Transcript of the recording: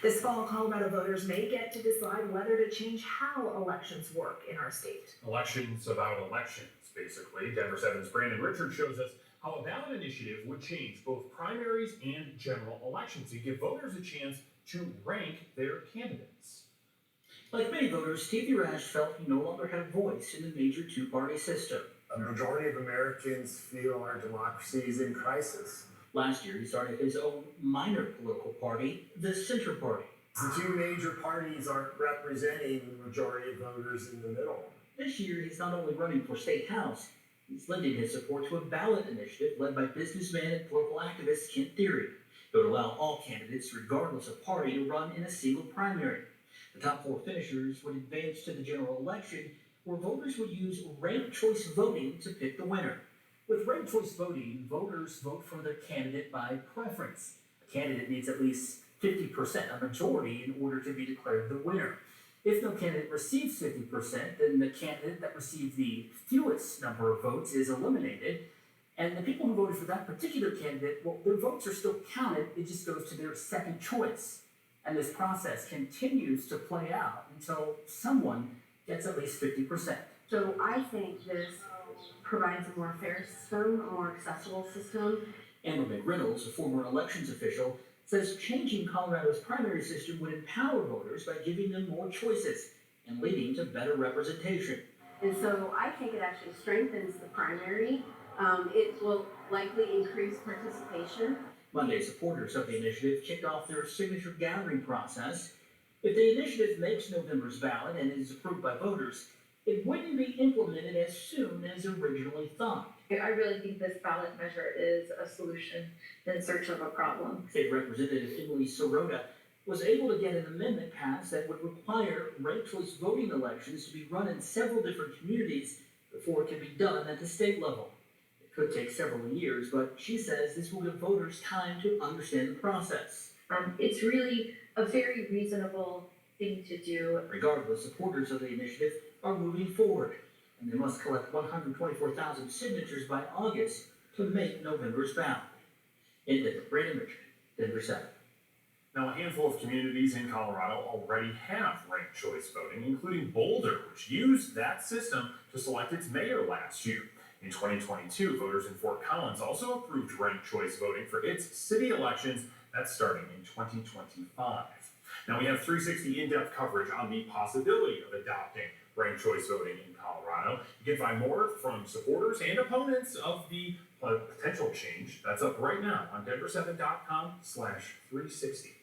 This fall, Colorado voters may get to decide whether to change how elections work in our state. Elections about elections, basically. Denver 7's Brandon Richards shows us how a ballot initiative would change both primaries and general elections and give voters a chance to rank their candidates. Like many voters, Stevie Rash felt he no longer had a voice in the major two-party system. A majority of Americans feel our democracy is in crisis. Last year, he started his own minor political party, the Center Party. The two major parties aren't representing the majority of voters in the middle. This year, he's not only running for state house, he's lending his support to a ballot initiative led by businessman and political activist Kent Theory. It would allow all candidates, regardless of party, to run in a single primary. The top four finishers would advance to the general election, where voters would use ranked choice voting to pick the winner. With ranked choice voting, voters vote for their candidate by preference. A candidate needs at least 50%, a majority, in order to be declared the winner. If no candidate receives 50%, then the candidate that received the fewest number of votes is eliminated, and the people who voted for that particular candidate, well, their votes are still counted, it just goes to their second choice. And this process continues to play out until someone gets at least 50%. So I think this provides a more fair system, a more accessible system. Amber McReynolds, a former elections official, says changing Colorado's primary system would empower voters by giving them more choices and leading to better representation. And so I think it actually strengthens the primary. It will likely increase participation. Monday, supporters of the initiative kicked off their signature gathering process. If the initiative makes November's ballot and is approved by voters, it wouldn't be implemented as soon as originally thought. I really think this ballot measure is a solution in search of a problem. State Representative Emily Sirota was able to get an amendment passed that would require ranked choice voting elections to be run in several different communities before it can be done at the state level. It could take several years, but she says this will give voters time to understand the process. It's really a very reasonable thing to do. Regardless, supporters of the initiative are moving forward, and they must collect 124,000 signatures by August to make November's ballot. In Denver, Brandon Richard, Denver 7. Now, a handful of communities in Colorado already have ranked choice voting, including Boulder, which used that system to select its mayor last year. In 2022, voters in Fort Collins also approved ranked choice voting for its city elections. That's starting in 2025. Now, we have 360 in-depth coverage on the possibility of adopting ranked choice voting in Colorado. You can find more from supporters and opponents of the potential change. That's up right now on denver7.com/360.